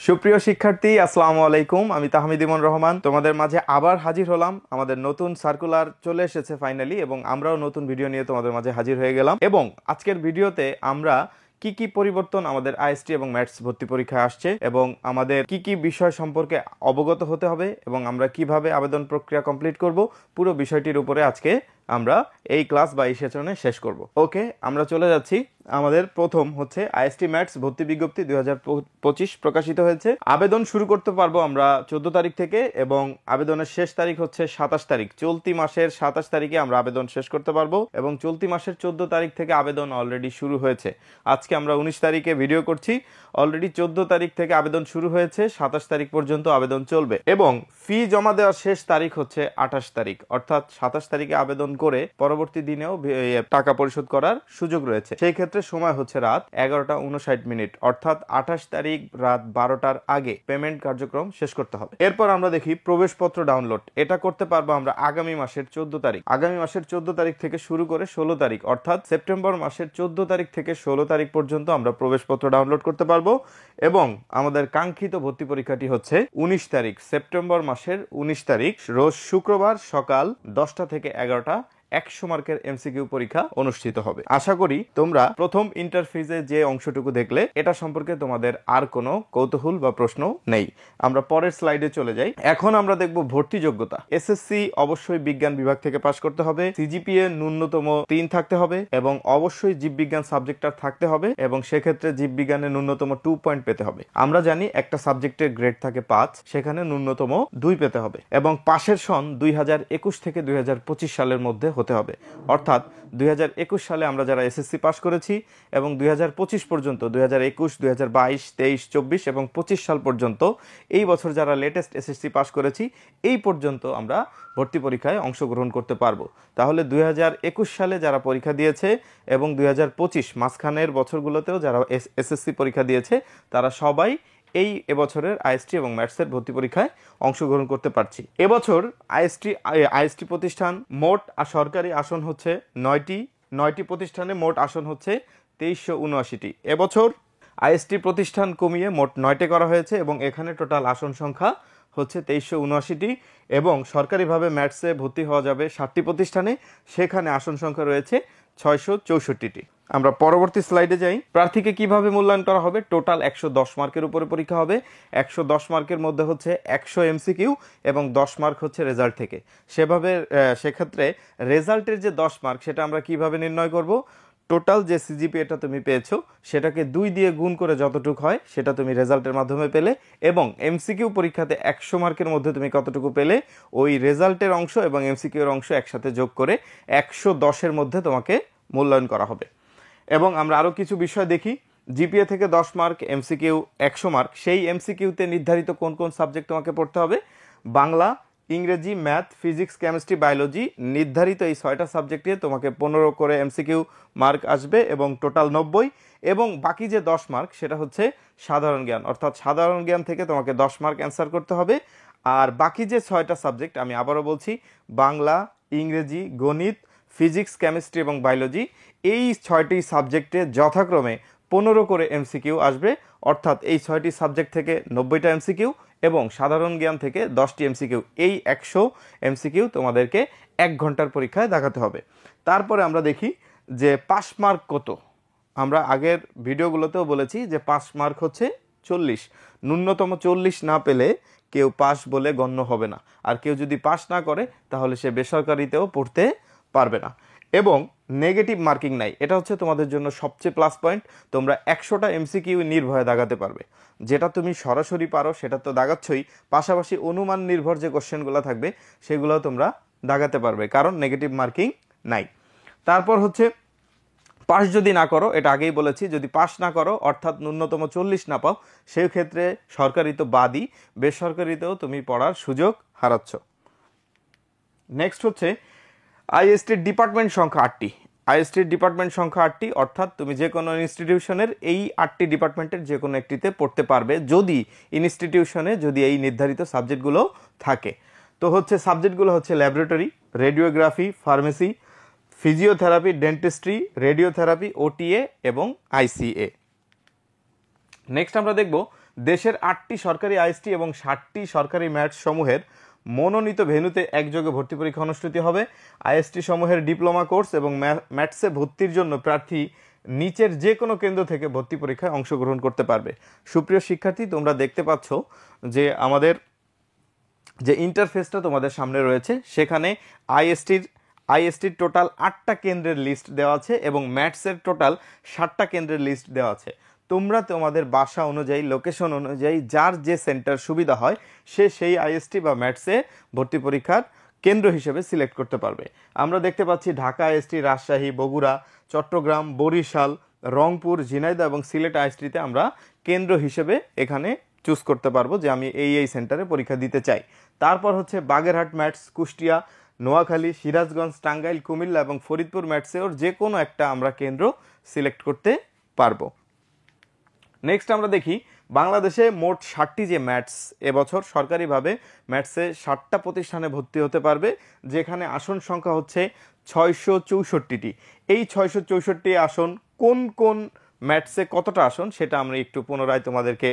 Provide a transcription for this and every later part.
সুপ্রিয় শিক্ষার্থী, আসসালামু আলাইকুম। আমি তাহমিদ ইমন রহমান তোমাদের মাঝে আবার হাজির হলাম। আমাদের নতুন সার্কুলার চলে এসেছে ফাইনালি, এবং আমরাও নতুন ভিডিও নিয়ে তোমাদের মাঝে হাজির হয়ে গেলাম। এবং আজকের ভিডিওতে আমরা কি কি পরিবর্তন আমাদের আইএসটি এবং ম্যাথস ভর্তি পরীক্ষায় আসছে, এবং আমাদের কি কি বিষয় সম্পর্কে অবগত হতে হবে, এবং আমরা কিভাবে আবেদন প্রক্রিয়া কমপ্লিট করব, পুরো বিষয়টির উপরে আজকে আমরা এই ক্লাস বা এই সেশনে শেষ করব। ওকে, আমরা চলে যাচ্ছি। আমাদের প্রথম হচ্ছে আইএসটি ম্যাথস ভর্তি বিজ্ঞপ্তি 2025 প্রকাশিত হয়েছে। আবেদন শুরু করতে পারবো আমরা 14 তারিখ থেকে, এবং আবেদনের শেষ তারিখ হচ্ছে 27 তারিখ। চলতি মাসের 27 তারিখে আমরা আবেদন শেষ করতে পারবো, এবং চলতি মাসের 14 তারিখ থেকে আবেদন অলরেডি শুরু হয়েছে। আজকে আমরা 19 তারিখে ভিডিও করছি, অলরেডি 14 তারিখ থেকে আবেদন শুরু হয়েছে, 27 তারিখ পর্যন্ত আবেদন চলবে। এবং ফি জমা দেওয়ার শেষ তারিখ হচ্ছে 28 তারিখ, অর্থাৎ 27 তারিখে আবেদন করে পরবর্তী দিনেও টাকা পরিশোধ করার সুযোগ রয়েছে। সেই ক্ষেত্রে সময় হচ্ছে রাত 11:59, অর্থাৎ 28 তারিখ রাত 12টার আগে পেমেন্ট কার্যক্রম শেষ করতে হবে। এরপর আমরা দেখি প্রবেশপত্র ডাউনলোড। এটা করতে পারবো আমরা আগামী মাসের 14 তারিখ। আগামী মাসের 14 তারিখ থেকে শুরু করে 16 তারিখ, অর্থাৎ সেপ্টেম্বর মাসের 14 তারিখ থেকে 16 তারিখ পর্যন্ত আমরা প্রবেশপত্র ডাউনলোড করতে পারবো। এবং আমাদের কাঙ্ক্ষিত ভর্তি পরীক্ষাটি হচ্ছে 19 তারিখ, সেপ্টেম্বর মাসের 19 তারিখ, রোজ শুক্রবার সকাল 10টা থেকে 11টা 100 মার্কের এমসিকিউ পরীক্ষা অনুষ্ঠিত হবে। আশা করি তোমরা প্রথম ইন্টারফেসে যে অংশটুকু দেখলে এটা সম্পর্কে তোমাদের আর কোনো কৌতূহল বা প্রশ্ন নেই। আমরা পরের স্লাইডে চলে যাই। এখন আমরা দেখব ভর্তি যোগ্যতা। এসএসসি অবশ্যই বিজ্ঞান বিভাগ থেকে পাশ করতে হবে, সিজিপিএ ন্যূনতম 3 থাকতে হবে, এবং অবশ্যই জীববিজ্ঞান সাবজেক্টটা থাকতে হবে, এবং সেক্ষেত্রে জীববিজ্ঞানে ন্যূনতম 2 পয়েন্ট পেতে হবে। আমরা জানি একটা সাবজেক্টের গ্রেড থাকে 5, সেখানে ন্যূনতম 2 পেতে হবে, এবং পাশের সন 2021 থেকে 2025 সালের মধ্যে হতে হবে। অর্থাৎ 2021 সালে আমরা যারা এসএসসি পাস করেছি, এবং 2025 পর্যন্ত 2021, 2022, 23, 24 এবং 25 সাল পর্যন্ত এই বছর যারা লেটেস্ট এসএসসি পাস করেছি, এই পর্যন্ত আমরা ভর্তি পরীক্ষায় অংশগ্রহণ করতে পারবো। তাহলে 2021 সালে যারা পরীক্ষা দিয়েছে এবং 2025 মাঝখানের বছরগুলোতেও যারা এসএসসি পরীক্ষা দিয়েছে, তারা সবাই এই এবছরের আইএসটি এবং ম্যাথসের ভর্তি পরীক্ষায় অংশগ্রহণ করতে পারছি। এবছর আইএসটি প্রতিষ্ঠান মোট সরকারি আসন হচ্ছে 9টি প্রতিষ্ঠানে মোট আসন হচ্ছে 2379টি। এবছর আইএসটি প্রতিষ্ঠান কমিয়ে মোট 9টে করা হয়েছে, এবং এখানে টোটাল আসন সংখ্যা হচ্ছে 2379টি। এবং সরকারিভাবে ম্যাথসে ভর্তি হওয়া যাবে 7টি প্রতিষ্ঠানে, সেখানে আসন সংখ্যা রয়েছে 664টি। আমরা পরবর্তী স্লাইডে যাই। প্রার্থীকে কিভাবে মূল্যায়ন করা হবে? টোটাল 110 মার্কের উপরে পরীক্ষা হবে। 110 মার্কের মধ্যে হচ্ছে 100 এমসিকিউ এবং 10 মার্ক হচ্ছে রেজাল্ট থেকে। সেক্ষেত্রে রেজাল্টের যে 10 মার্ক, সেটা আমরা কিভাবে নির্ণয় করব? টোটাল যে সিজিপিএটা তুমি পেয়েছো, সেটাকে 2 দিয়ে গুণ করে যতটুকু হয় সেটা তুমি রেজাল্টের মাধ্যমে পেলে, এবং এমসিকিউ পরীক্ষাতে 100 মার্কের মধ্যে তুমি কতটুকু পেলে, ওই রেজাল্টের অংশ এবং এমসিকিউর অংশ একসাথে যোগ করে 110-এর মধ্যে তোমাকে মূল্যায়ন করা হবে। এবং আমরা আরও কিছু বিষয় দেখি। জিপিএ থেকে 10 মার্ক, এমসিকিউ 100 মার্ক। সেই এমসিকিউতে নির্ধারিত কোন কোন সাবজেক্ট তোমাকে পড়তে হবে? বাংলা, ইংরেজি, ম্যাথ, ফিজিক্স, কেমিস্ট্রি, বায়োলজি। নির্ধারিত এই 6টা সাবজেক্টে তোমাকে 15 করে এমসিকিউ মার্ক আসবে, এবং টোটাল 90। এবং বাকি যে 10 মার্ক, সেটা হচ্ছে সাধারণ জ্ঞান, অর্থাৎ সাধারণ জ্ঞান থেকে তোমাকে 10 মার্ক অ্যান্সার করতে হবে। আর বাকি যে 6টা সাবজেক্ট, আমি আবারও বলছি, বাংলা, ইংরেজি, গণিত, ফিজিক্স, কেমিস্ট্রি এবং বায়োলজি, এই 6টি সাবজেক্টে যথাক্রমে 15 করে এমসিকিউ আসবে। অর্থাৎ এই 6টি সাবজেক্ট থেকে 90টা এমসিকিউ, এবং সাধারণ জ্ঞান থেকে 10টি এমসিকিউ। এই 100 এমসিকিউ তোমাদেরকে 1 ঘন্টার পরীক্ষায় দেখাতে হবে। তারপরে আমরা দেখি যে পাস মার্ক কত। আমরা আগের ভিডিওগুলোতেও বলেছি যে পাস মার্ক হচ্ছে 40। ন্যূনতম 40 না পেলে কেউ পাস বলে গণ্য হবে না। আর কেউ যদি পাস না করে, তাহলে সে বেসরকারিতেও পড়তে পারবে না। এবং নেগেটিভ মার্কিং নাই, এটা হচ্ছে তোমাদের জন্য সবচেয়ে প্লাস পয়েন্ট। তোমরা 100টা এমসিকিউ নির্ভয়ে দাগাতে পারবে। যেটা তুমি সরাসরি পারো সেটা তো দাগাচ্ছই, পাশাপাশি অনুমান নির্ভর যে কোশ্চেনগুলো থাকবে সেগুলো তোমরা দাগাতে পারবে, কারণ নেগেটিভ মার্কিং নাই। তারপর হচ্ছে পাস যদি না করো, এটা আগেই বলেছি, যদি পাস না করো অর্থাৎ ন্যূনতম 40 না পাও, সেই ক্ষেত্রে সরকারি তো বাদই, বেসরকারিতেও তুমি পড়ার সুযোগ হারাচ্ছ। নেক্সট হচ্ছে আইএসটির ডিপার্টমেন্ট সংখ্যা 8টি। আইএসটির ডিপার্টমেন্ট সংখ্যা 8টি, অর্থাৎ তুমি যে কোনো ইনস্টিটিউশনের এই 8টি ডিপার্টমেন্টের যে কোনো একটিতে পড়তে পারবে, যদি ইনস্টিটিউশনে এই নির্ধারিত সাবজেক্টগুলো থাকে। তো হচ্ছে সাবজেক্টগুলো হচ্ছে laboratory, radiography, pharmacy, physiotherapy, dentistry, radiotherapy, OTA এবং আইসিএ। নেক্সট আমরা দেখব দেশের 8টি সরকারি আইএসটি এবং 60টি সরকারি ম্যাটস সমূহের মনোনীত ভেন্যুতে একযোগে ভর্তি পরীক্ষা অনুষ্ঠিত হবে। আইএসটি সমূহের ডিপ্লোমা কোর্স এবং ম্যাটসে ভর্তির জন্য প্রার্থী নিচের যে কোনো কেন্দ্র থেকে ভর্তি পরীক্ষায় অংশগ্রহণ করতে পারবে। সুপ্রিয় শিক্ষার্থী, তোমরা দেখতে পাচ্ছ যে আমাদের যে ইন্টারফেসটা তোমাদের সামনে রয়েছে সেখানে আইএসটির টোটাল 8টা কেন্দ্রের লিস্ট দেওয়া আছে এবং ম্যাটসের টোটাল 60টা কেন্দ্রের লিস্ট দেওয়া আছে। তোমরা তোমাদের বাসা অনুযায়ী, লোকেশন অনুযায়ী যার যে সেন্টার সুবিধা হয় সে সেই আইএসটি বা ম্যাটসে ভর্তি পরীক্ষার কেন্দ্র হিসেবে সিলেক্ট করতে পারবে। আমরা দেখতে পাচ্ছি ঢাকা আইএসটি, রাজশাহী, বগুড়া, চট্টগ্রাম, বরিশাল, রংপুর, ঝিনাইদহ এবং সিলেট আইএসটিতে আমরা কেন্দ্র হিসেবে এখানে চুজ করতে পারবো যে আমি এই সেন্টারে পরীক্ষা দিতে চাই। তারপর হচ্ছে বাগেরহাট ম্যাটস, কুষ্টিয়া, নোয়াখালী, সিরাজগঞ্জ, টাঙ্গাইল, কুমিল্লা এবং ফরিদপুর ম্যাটসের যে কোনো একটা আমরা কেন্দ্র সিলেক্ট করতে পারবো। নেক্সট আমরা দেখি বাংলাদেশে মোট 60টি যে ম্যাটস এবছর সরকারিভাবে ম্যাটসে 60টা প্রতিষ্ঠানে ভর্তি হতে পারবে, যেখানে আসন সংখ্যা হচ্ছে 664টি। এই 664টি আসন কোন কোন ম্যাটসে কতটা আসন সেটা আমরা একটু পুনরায় তোমাদেরকে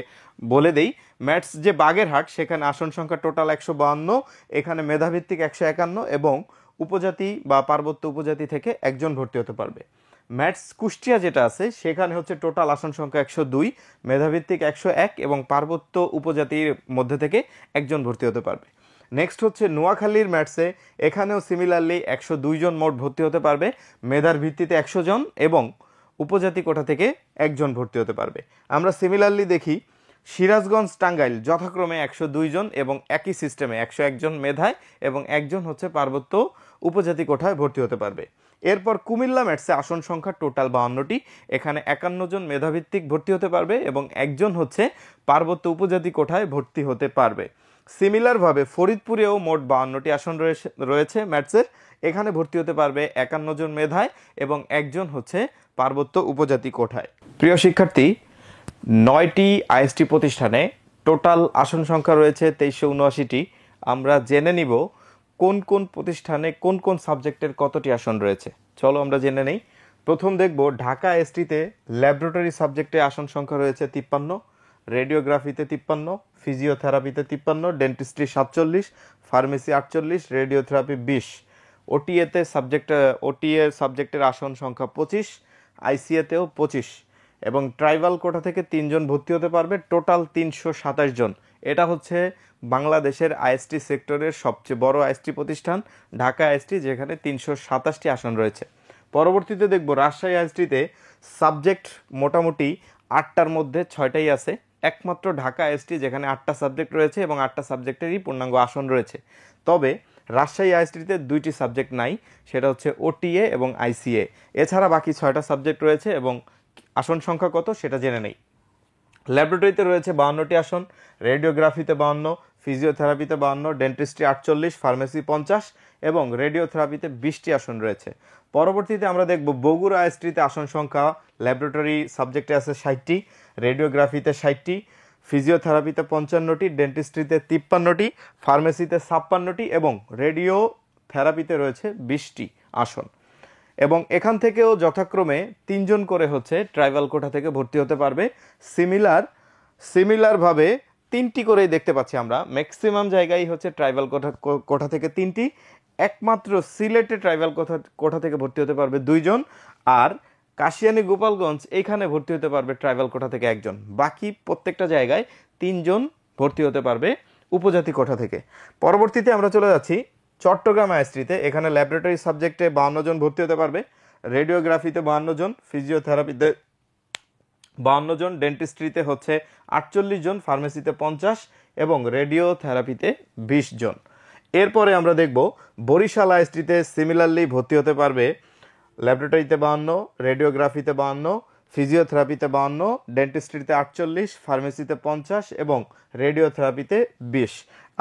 বলে দেই। ম্যাটস যে বাগেরহাট সেখানে আসন সংখ্যা টোটাল 152, এখানে মেধাভিত্তিক 151 এবং উপজাতি বা পার্বত্য উপজাতি থেকে একজন ভর্তি হতে পারবে। ম্যাটস কুষ্টিয়া যেটা আছে সেখানে হচ্ছে টোটাল আসন সংখ্যা 102, মেধাভিত্তিক 101 এবং পার্বত্য উপজাতির মধ্যে থেকে একজন ভর্তি হতে পারবে। নেক্সট হচ্ছে নোয়াখালীর ম্যাটসে, এখানেও সিমিলারলি 102 জন মোট ভর্তি হতে পারবে, মেধার ভিত্তিতে 100 জন এবং উপজাতি কোটা থেকে একজন ভর্তি হতে পারবে। আমরা সিমিলারলি দেখি সিরাজগঞ্জ, টাঙ্গাইল যথাক্রমে 102 জন এবং একই সিস্টেমে 101 জন মেধায় এবং একজন হচ্ছে পার্বত্য উপজাতি কোঠায় ভর্তি হতে পারবে। এরপর কুমিল্লা ম্যাটসে আসন সংখ্যা টোটাল 52টি, এখানে 51 জন মেধাভিত্তিক ভর্তি হতে পারবে এবং একজন হচ্ছে পার্বত্য উপজাতি কোঠায় ভর্তি হতে পারবে। সিমিলারভাবে ফরিদপুরেও মোট 52টি আসন রয়েছে ম্যাটসের, এখানে ভর্তি হতে পারবে 51 জন মেধায় এবং একজন হচ্ছে পার্বত্য উপজাতি কোঠায়। প্রিয় শিক্ষার্থী, 9টি আইএসটি প্রতিষ্ঠানে টোটাল আসন সংখ্যা রয়েছে 2379টি। আমরা জেনে নিব কোন কোন প্রতিষ্ঠানে কোন কোন সাবজেক্টের কতটি আসন রয়েছে। চলো আমরা জেনে নেই। প্রথম দেখব ঢাকা আইএসটিতে ল্যাবরেটরি সাবজেক্টে আসন সংখ্যা রয়েছে 53, রেডিওগ্রাফিতে 53, ফিজিওথেরাপিতে 53, ডেন্টিস্ট্রি 47, ফার্মেসি 48, রেডিওথেরাপি 20, ওটিএ সাবজেক্টের আসন সংখ্যা 25, আইসিএতেও 25 এবং ট্রাইবাল কোটা থেকে 3 জন ভর্তি হতে পারবে, টোটাল 327 জন। এটা হচ্ছে বাংলাদেশের আইএসটি সেক্টরের সবচেয়ে বড় আইএসটি প্রতিষ্ঠান ঢাকা আইএসটি, যেখানে 327টি আসন রয়েছে। পরবর্তীতে দেখব রাজশাহী আইএসটিতে সাবজেক্ট মোটামুটি 8টার মধ্যে 6টাই আছে, একমাত্র ঢাকা আইএসটি যেখানে 8টা সাবজেক্ট রয়েছে এবং 8টা সাবজেক্টেরই পূর্ণাঙ্গ আসন রয়েছে। তবে রাজশাহী আইএসটিতে 2টি সাবজেক্ট নাই, সেটা হচ্ছে ওটিএ এবং আইসিএ। এছাড়া বাকি 6টা সাবজেক্ট রয়েছে এবং আসন সংখ্যা কত সেটা জেনে নেই। ল্যাবরেটরিতে রয়েছে 52টি আসন, রেডিওগ্রাফিতে 52, ফিজিওথেরাপিতে 52, ডেন্টিস্ট্রি 48, ফার্মেসি 50 এবং রেডিওথেরাপিতে 20টি আসন রয়েছে। পরবর্তীতে আমরা দেখব বগুড়া আইএসটিতে আসন সংখ্যা ল্যাবরেটরি সাবজেক্টে আছে 60টি, রেডিওগ্রাফিতে 60টি, ফিজিওথেরাপিতে 55টি, ডেন্টিস্ট্রিতে 53টি, ফার্মেসিতে 56টি এবং রেডিওথেরাপিতে রয়েছে 20টি আসন। এবং এখান থেকেও যথাক্রমে 3 জন করে হচ্ছে ট্রাইবাল কোটা থেকে ভর্তি হতে পারবে। সিমিলারভাবে 3টি করেই দেখতে পাচ্ছি আমরা, ম্যাক্সিমাম জায়গায় হচ্ছে ট্রাইবাল কোটা থেকে 3টি, একমাত্র সিলেটে ট্রাইবাল কোটা থেকে ভর্তি হতে পারবে 2 জন, আর কাশিয়ানী গোপালগঞ্জ এইখানে ভর্তি হতে পারবে ট্রাইবাল কোটা থেকে 1 জন। বাকি প্রত্যেকটা জায়গায় 3 জন ভর্তি হতে পারবে উপজাতি কোটা থেকে। পরবর্তীতে আমরা চলে যাচ্ছি চট্টগ্রাম আইএসটিতে, এখানে ল্যাবরেটরি সাবজেক্টে 52 জন ভর্তি হতে পারবে, রেডিওগ্রাফিতে 52 জন, ফিজিওথেরাপিতে 52 জন, ডেন্টিস্ট্রিতে হচ্ছে 48 জন, ফার্মেসিতে 50 এবং রেডিওথেরাপিতে 20 জন। এরপরে আমরা দেখব বরিশাল আইএসটিতে সিমিলারলি ভর্তি হতে পারবে ল্যাবরেটরিতে 52, রেডিওগ্রাফিতে 52, ফিজিওথেরাপিতে 52, ডেন্টিস্ট্রিতে 48, ফার্মেসিতে 50 এবং রেডিওথেরাপিতে 20।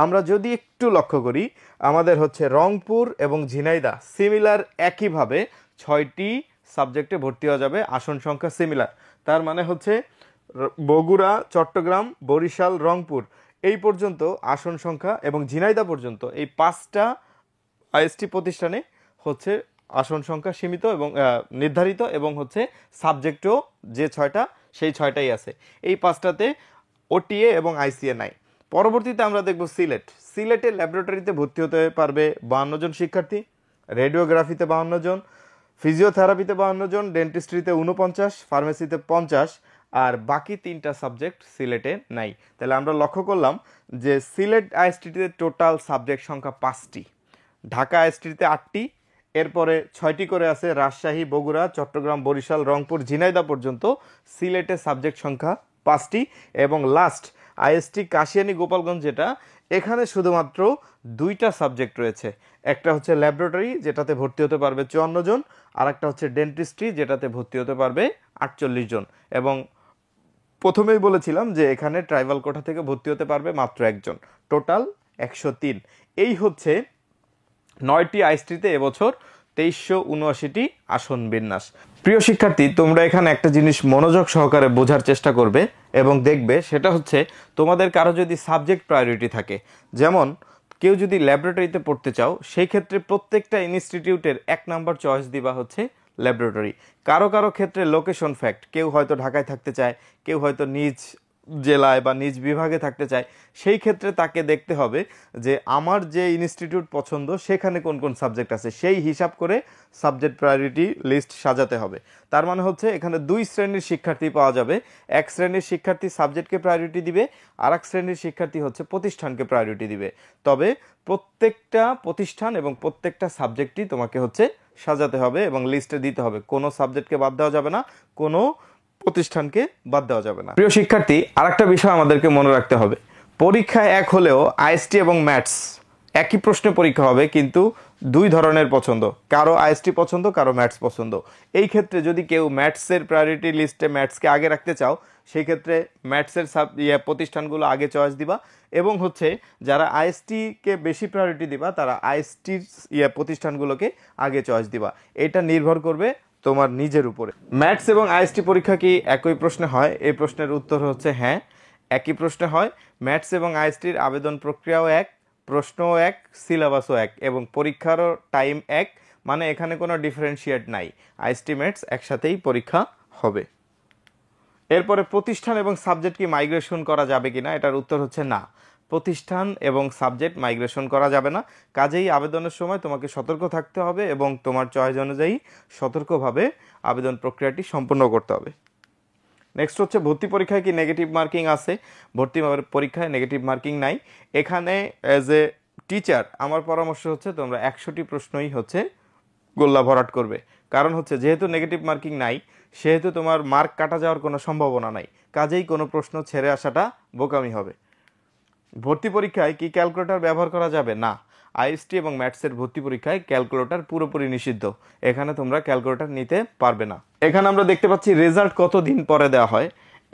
আমরা যদি একটু লক্ষ্য করি, আমাদের হচ্ছে রংপুর এবং ঝিনাইদহ সিমিলার একইভাবে 6টি সাবজেক্টে ভর্তি হওয়া যাবে, আসন সংখ্যা সিমিলার। তার মানে হচ্ছে বগুড়া, চট্টগ্রাম, বরিশাল, রংপুর এই পর্যন্ত আসন সংখ্যা এবং ঝিনাইদহ পর্যন্ত এই 5টা আইএসটি প্রতিষ্ঠানে হচ্ছে আসন সংখ্যা সীমিত এবং নির্ধারিত এবং হচ্ছে সাবজেক্টও যে 6টা সেই 6টাই আছে। এই 5টাতে ওটিএ এবং আইসিএ নাই। পরবর্তীতে আমরা দেখব সিলেটে ল্যাবরেটরিতে ভর্তি হতে পারবে 52 জন শিক্ষার্থী, রেডিওগ্রাফিতে 52 জন, ফিজিওথেরাপিতে 52 জন, ডেন্টিস্ট্রিতে 49, ফার্মেসিতে 50, আর বাকি 3টা সাবজেক্ট সিলেটে নাই। তাহলে আমরা লক্ষ্য করলাম যে সিলেট আইএসটিতে টোটাল সাবজেক্ট সংখ্যা 5টি, ঢাকা আইএসটিতে 8টি, এরপরে 6টি করে আছে রাজশাহী, বগুড়া, চট্টগ্রাম, বরিশাল, রংপুর, ঝিনাইদহ পর্যন্ত সিলেটে সাবজেক্ট সংখ্যা 5টি, এবং লাস্ট আইএসটি কাশিয়ানী গোপালগঞ্জ, যেটা এখানে শুধুমাত্র 2টা সাবজেক্ট রয়েছে। একটা হচ্ছে ল্যাবরেটরি, যেটাতে ভর্তি হতে পারবে 54 জন, আর একটা হচ্ছে ডেন্টিস্ট্রি, যেটাতে ভর্তি হতে পারবে 48 জন। এবং প্রথমেই বলেছিলাম যে এখানে ট্রাইবাল কোটা থেকে ভর্তি হতে পারবে মাত্র 1 জন, টোটাল 103। এই হচ্ছে 9টি আইএসটিতে এবছর 2379টি আসন বিন্যাস। প্রিয় শিক্ষার্থী, তোমরা এখানে একটা জিনিস মনোযোগ সহকারে বোঝার চেষ্টা করবে এবং দেখবে, সেটা হচ্ছে তোমাদের কারো যদি সাবজেক্ট প্রায়োরিটি থাকে, যেমন কেউ যদি ল্যাবরেটরিতে পড়তে চাও, সেই ক্ষেত্রে প্রত্যেকটা ইনস্টিটিউটের 1 নাম্বার চয়েস দিবা হচ্ছে ল্যাবরেটরি। কারো কারো ক্ষেত্রে লোকেশন ফ্যাক্ট, কেউ হয়তো ঢাকায় থাকতে চায়, কেউ হয়তো নিজ জেলায় বা নিজ বিভাগে থাকতে চায়, সেই ক্ষেত্রে তাকে দেখতে হবে যে আমার যে ইনস্টিটিউট পছন্দ সেখানে কোন কোন সাবজেক্ট আছে, সেই হিসাব করে সাবজেক্ট প্রায়োরিটি লিস্ট সাজাতে হবে। তার মানে হচ্ছে এখানে 2 শ্রেণীর শিক্ষার্থী পাওয়া যাবে। এক শ্রেণীর শিক্ষার্থী সাবজেক্টকে প্রায়োরিটি দিবে, আর এক শ্রেণীর শিক্ষার্থী হচ্ছে প্রতিষ্ঠানকে প্রায়োরিটি দিবে। তবে প্রত্যেকটা প্রতিষ্ঠান এবং প্রত্যেকটা সাবজেক্টই তোমাকে হচ্ছে সাজাতে হবে এবং লিস্টে দিতে হবে। কোনো সাবজেক্টকে বাদ দেওয়া যাবে না, কোনো প্রতিষ্ঠানকে বাদ দেওয়া যাবে না। প্রিয় শিক্ষার্থী, আরেকটা বিষয় আমাদেরকে মনে রাখতে হবে, পরীক্ষায় এক হলেও আইএসটি এবং ম্যাথস একই প্রশ্নে পরীক্ষা হবে, কিন্তু 2 ধরনের পছন্দ, কারো আইএসটি পছন্দ, কারো ম্যাথস পছন্দ। এই ক্ষেত্রে যদি কেউ ম্যাথসের প্রায়োরিটি লিস্টে ম্যাথসকে আগে রাখতে চাও, সেই ক্ষেত্রে ম্যাথসের প্রতিষ্ঠানগুলো আগে চয়েস দিবা, এবং হচ্ছে যারা আইএসটিকে বেশি প্রায়োরিটি দিবা তারা আইএসটির প্রতিষ্ঠানগুলোকে আগে চয়েস দিবা। এটা নির্ভর করবে তোমার নিজের উপরে। ম্যাথস এবং আইএসটি পরীক্ষা কি একই প্রশ্নে হয়? এই প্রশ্নের উত্তর হচ্ছে হ্যাঁ, একই প্রশ্নে হয়। ম্যাথস এবং আইএসটির আবেদন প্রক্রিয়াও এক, প্রশ্নও এক, সিলেবাসও এক, এবং পরীক্ষারও টাইম এক, মানে এখানে কোনো ডিফারেন্সিয়েট নাই। আইএসটি ম্যাথস একসাথেই পরীক্ষা হবে। এরপরে প্রতিষ্ঠান এবং সাবজেক্ট কি মাইগ্রেশন করা যাবে কিনা, এটার উত্তর হচ্ছে না, প্রতিষ্ঠান এবং সাবজেক্ট মাইগ্রেশন করা যাবে না। কাজেই আবেদনের সময় তোমাকে সতর্ক থাকতে হবে এবং তোমার চয়েস অনুযায়ী সতর্কভাবে আবেদন প্রক্রিয়াটি সম্পন্ন করতে হবে। নেক্সট হচ্ছে ভর্তি পরীক্ষায় কি নেগেটিভ মার্কিং আছে? ভর্তি পরীক্ষায় নেগেটিভ মার্কিং নাই। এখানে অ্যাজ এ টিচার আমার পরামর্শ হচ্ছে তোমরা 100টি প্রশ্নই হচ্ছে গোল্লা ভরাট করবে। কারণ হচ্ছে যেহেতু নেগেটিভ মার্কিং নাই, সেহেতু তোমার মার্ক কাটা যাওয়ার কোনো সম্ভাবনা নাই। কাজেই কোনো প্রশ্ন ছেড়ে আসাটা বোকামি হবে। ভর্তি পরীক্ষায় কি ক্যালকুলেটর ব্যবহার করা যাবে? না, আইএসটি এবং ম্যাথসের ভর্তি পরীক্ষায় ক্যালকুলেটর পুরোপুরি নিষিদ্ধ। এখানে তোমরা ক্যালকুলেটর নিতে পারবে না। এখানে আমরা দেখতে পাচ্ছি রেজাল্ট কতদিন পরে দেওয়া হয়।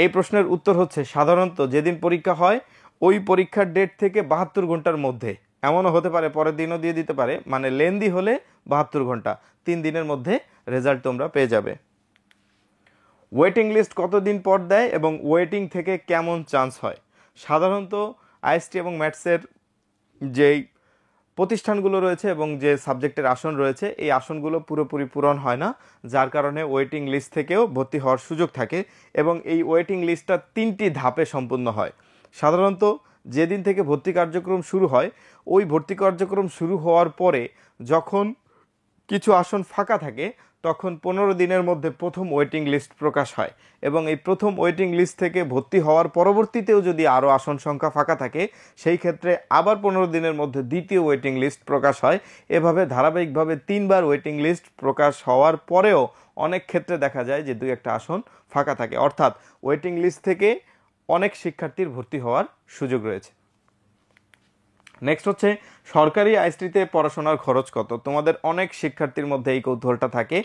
এই প্রশ্নের উত্তর হচ্ছে সাধারণত যেদিন পরীক্ষা হয় ওই পরীক্ষার ডেট থেকে 72 ঘন্টার মধ্যে, এমনও হতে পারে পরের দিনও দিয়ে দিতে পারে, মানে লেন্দি হলে 72 ঘন্টা, 3 দিনের মধ্যে রেজাল্ট তোমরা পেয়ে যাবে। ওয়েটিং লিস্ট কতদিন পর দেয় এবং ওয়েটিং থেকে কেমন চান্স হয়? সাধারণত আইএসটি এবং ম্যাথসের যেই প্রতিষ্ঠানগুলো রয়েছে এবং যে সাবজেক্টের আসন রয়েছে, এই আসনগুলো পুরোপুরি পূরণ হয় না, যার কারণে ওয়েটিং লিস্ট থেকেও ভর্তি হওয়ার সুযোগ থাকে, এবং এই ওয়েটিং লিস্টটা 3টি ধাপে সম্পূর্ণ হয়। সাধারণত যেদিন থেকে ভর্তি কার্যক্রম শুরু হয়, ওই ভর্তি কার্যক্রম শুরু হওয়ার পরে যখন কিছু আসন ফাঁকা থাকে, তখন 15 দিনের মধ্যে প্রথম ওয়েটিং লিস্ট প্রকাশ হয়, এবং এই প্রথম ওয়েটিং লিস্ট থেকে ভর্তি হওয়ার পরবর্তীতেও যদি আরও আসন সংখ্যা ফাঁকা থাকে, সেই ক্ষেত্রে আবার 15 দিনের মধ্যে দ্বিতীয় ওয়েটিং লিস্ট প্রকাশ হয়। এভাবে ধারাবাহিকভাবে 3 বার ওয়েটিং লিস্ট প্রকাশ হওয়ার পরেও অনেক ক্ষেত্রে দেখা যায় যে 2-1টা আসন ফাঁকা থাকে, অর্থাৎ ওয়েটিং লিস্ট থেকে অনেক শিক্ষার্থীর ভর্তি হওয়ার সুযোগ রয়েছে। নেক্সট হচ্ছে সরকারি আইএসটিতে পড়াশোনার খরচ কত? তোমাদের অনেক শিক্ষার্থীর মধ্যে এই কৌতূহলটা থাকে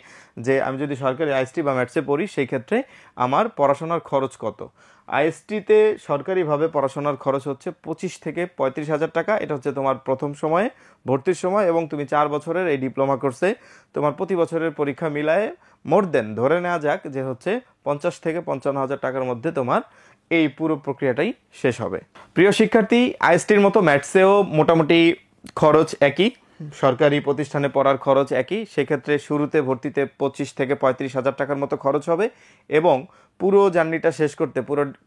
যে আমি যদি সরকারি আইএসটি বা ম্যাথসে পড়ি, সেই ক্ষেত্রে আমার পড়াশোনার খরচ কত? আইএসটিতে সরকারিভাবে পড়াশোনার খরচ হচ্ছে 25 থেকে 35 হাজার টাকা। এটা হচ্ছে তোমার প্রথম সময়ে ভর্তির সময়, এবং তুমি 4 বছরের এই ডিপ্লোমা কোর্সে তোমার প্রতি বছরের পরীক্ষা মিলায়ে মোর দেন ধরে নেওয়া যাক যে হচ্ছে 50 থেকে 55 হাজার টাকার মধ্যে তোমার এই পুরো প্রক্রিয়াটাই শেষ হবে। প্রিয় শিক্ষার্থী, আইএসটির মতো ম্যাথসেও মোটামুটি খরচ একই, সরকারি প্রতিষ্ঠানে পড়ার খরচ একই। সেক্ষেত্রে শুরুতে ভর্তিতে 25 থেকে 35 হাজার টাকার মতো খরচ হবে, এবং পুরো জার্নিটা শেষ করতে,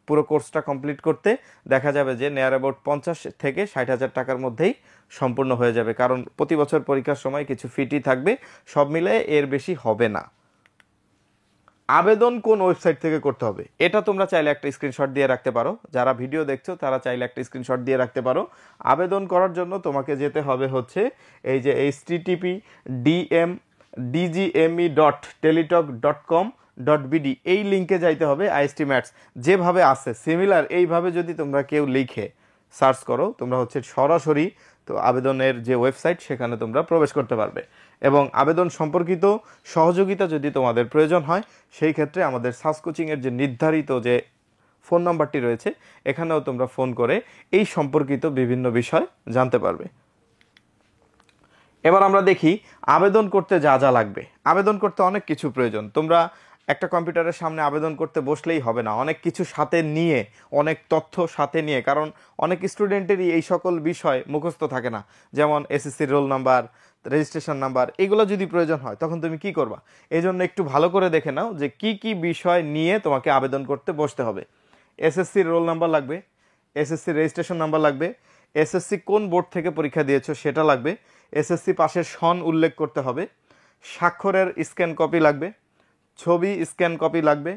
পুরো কোর্সটা কমপ্লিট করতে দেখা যাবে যে নিয়ার অ্যাবাউট 50 থেকে 60,000 টাকার মধ্যেই সম্পূর্ণ হয়ে যাবে, কারণ প্রতি বছর পরীক্ষার সময় কিছু ফিটি থাকবে, সব মিলে এর বেশি হবে না। আবেদন কোন ওয়েবসাইট থেকে করতে হবে এটা তোমরা চাইলে একটা স্ক্রিনশট দিয়ে রাখতে পারো, যারা ভিডিও দেখছো তারা চাইলে একটা স্ক্রিনশট দিয়ে রাখতে পারো। আবেদন করার জন্য তোমাকে যেতে হবে হচ্ছে এই যে http://dgme.teletalk.com.bd এই লিঙ্কে যাইতে হবে। আইএসটি ম্যাথস যেভাবে আছে সিমিলার এইভাবে যদি তোমরা কেউ লিখে সার্চ করো, তোমরা হচ্ছে সরাসরি তো আবেদনের যে ওয়েবসাইট সেখানে তোমরা প্রবেশ করতে পারবে। এবং আবেদন সম্পর্কিত সহযোগিতা যদি তোমাদের প্রয়োজন হয় সেই ক্ষেত্রে আমাদের সাস কোচিংয়ের যে নির্ধারিত যে ফোন নাম্বারটি রয়েছে এখানেও তোমরা ফোন করে এই সম্পর্কিত বিভিন্ন বিষয় জানতে পারবে। এবার আমরা দেখি আবেদন করতে যা যা লাগবে। আবেদন করতে অনেক কিছু প্রয়োজন। তোমরা একটা কম্পিউটারের সামনে আবেদন করতে বসলেই হবে না, অনেক কিছু সাথে নিয়ে, অনেক তথ্য সাথে নিয়ে, কারণ অনেক স্টুডেন্টেরই এই সকল বিষয় মুখস্থ থাকে না, যেমন এসএসসির রোল নাম্বার, রেজিস্ট্রেশন নাম্বার, এগুলো যদি প্রয়োজন হয় তখন তুমি কি করবা। এই জন্য একটু ভালো করে দেখে নাও যে কি কি বিষয় নিয়ে তোমাকে আবেদন করতে বসতে হবে। এসএসসির রোল নাম্বার লাগবে, এসএসসির রেজিস্ট্রেশন নাম্বার লাগবে, এসএসসি কোন বোর্ড থেকে পরীক্ষা দিয়েছো সেটা লাগবে, এসএসসি পাশের সন উল্লেখ করতে হবে, স্বাক্ষরের স্ক্যান কপি লাগবে, ছবি স্ক্যান কপি লাগবে,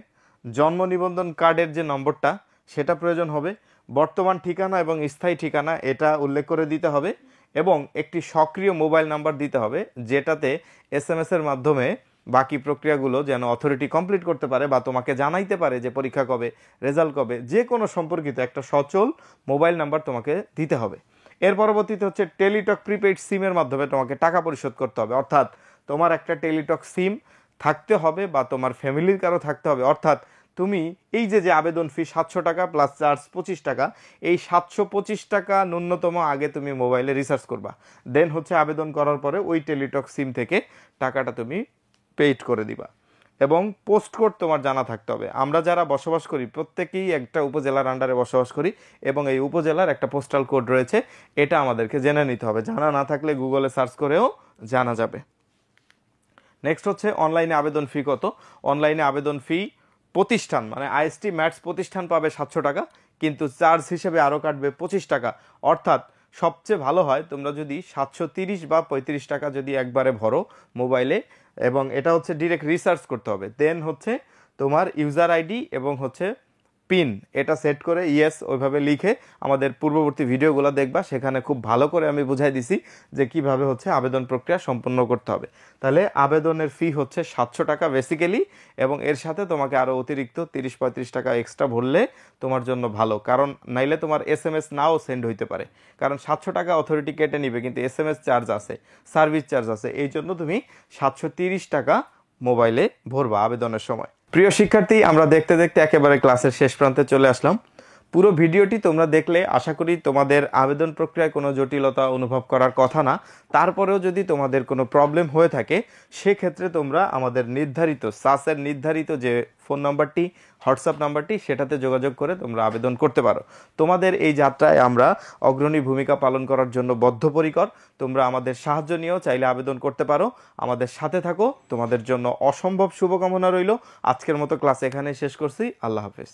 জন্ম নিবন্ধন কার্ডের যে নম্বরটা সেটা প্রয়োজন হবে, বর্তমান ঠিকানা এবং স্থায়ী ঠিকানা এটা উল্লেখ করে দিতে হবে, এবং একটি সক্রিয় মোবাইল নাম্বার দিতে হবে যেটাতে এসএমএস এর মাধ্যমে বাকি প্রক্রিয়াগুলো যেন অথরিটি কমপ্লিট করতে পারে বা তোমাকে জানাইতে পারে যে পরীক্ষা কবে, রেজাল্ট কবে, যে কোনো সম্পর্কিত একটা সচল মোবাইল নাম্বার তোমাকে দিতে হবে। এর পরবর্তীতে হচ্ছে টেলিটক প্রিপেইড সিমের মাধ্যমে তোমাকে টাকা পরিশোধ করতে হবে, অর্থাৎ তোমার একটা টেলিটক সিম থাকতে হবে বা তোমার ফ্যামিলির কারো থাকতে হবে। অর্থাৎ তুমি এই যে আবেদন ফি 700 টাকা প্লাস চার্জ 25 টাকা, এই 725 টাকা ন্যূনতম আগে তুমি মোবাইলে রিচার্জ করবা, দেন হচ্ছে আবেদন করার পরে ওই টেলিটক সিম থেকে টাকাটা তুমি পেইড করে দিবা। এবং পোস্ট কোড তোমার জানা থাকতে হবে। আমরা যারা বসবাস করি প্রত্যেকেই একটা উপজেলার আন্ডারে বসবাস করি এবং এই উপজেলার একটা পোস্টাল কোড রয়েছে, এটা আমাদেরকে জেনে নিতে হবে। জানা না থাকলে গুগলে সার্চ করেও জানা যাবে। নেক্সট হচ্ছে অনলাইনে আবেদন ফি কত। অনলাইনে আবেদন ফি প্রতিষ্ঠান মানে আইএসটি ম্যাথস প্রতিষ্ঠান পাবে 700 টাকা, কিন্তু চার্জ হিসেবে আরও কাটবে 25 টাকা। অর্থাৎ সবচেয়ে ভালো হয় তোমরা যদি 730 বা 35 টাকা যদি একবারে ভরো মোবাইলে, এবং এটা হচ্ছে ডিরেক্ট রিসার্চ করতে হবে, দেন হচ্ছে তোমার ইউজার আইডি এবং হচ্ছে পিন এটা সেট করে ইয়েস ওইভাবে লিখে আমাদের পূর্ববর্তী ভিডিওগুলো দেখবা, সেখানে খুব ভালো করে আমি বুঝাই দিছি যে কিভাবে হচ্ছে আবেদন প্রক্রিয়া সম্পন্ন করতে হবে। তাহলে আবেদনের ফি হচ্ছে 700 টাকা বেসিক্যালি, এবং এর সাথে তোমাকে আরও অতিরিক্ত 30-35 টাকা এক্সট্রা ভরলে তোমার জন্য ভালো, কারণ নাইলে তোমার এসএমএস নাও সেন্ড হইতে পারে, কারণ 700 টাকা অথরিটি কেটে নিবে কিন্তু এসএমএস চার্জ আছে, সার্ভিস চার্জ আছে, এই জন্য তুমি 730 টাকা মোবাইলে ভরবা আবেদনের সময়। প্রিয় শিক্ষার্থী, আমরা দেখতে দেখতে একেবারে ক্লাসের শেষ প্রান্তে চলে আসলাম। পুরো ভিডিওটি তোমরা দেখলে আশা করি তোমাদের আবেদন প্রক্রিয়ায় কোনো জটিলতা অনুভব করার কথা না। তারপরেও যদি তোমাদের কোনো প্রবলেম হয়ে থাকে সেক্ষেত্রে তোমরা আমাদের নির্ধারিত সাসের নির্ধারিত যে ফোন নাম্বারটি, হোয়াটসঅ্যাপ নাম্বারটি, সেটাতে যোগাযোগ করে তোমরা আবেদন করতে পারো। তোমাদের এই যাত্রায় আমরা অগ্রণী ভূমিকা পালন করার জন্য বদ্ধপরিকর। তোমরা আমাদের সাহায্য নিয়েও চাইলে আবেদন করতে পারো। আমাদের সাথে থাকো, তোমাদের জন্য অসম্ভব শুভকামনা রইল। আজকের মতো ক্লাস এখানেই শেষ করছি। আল্লাহ হাফেজ।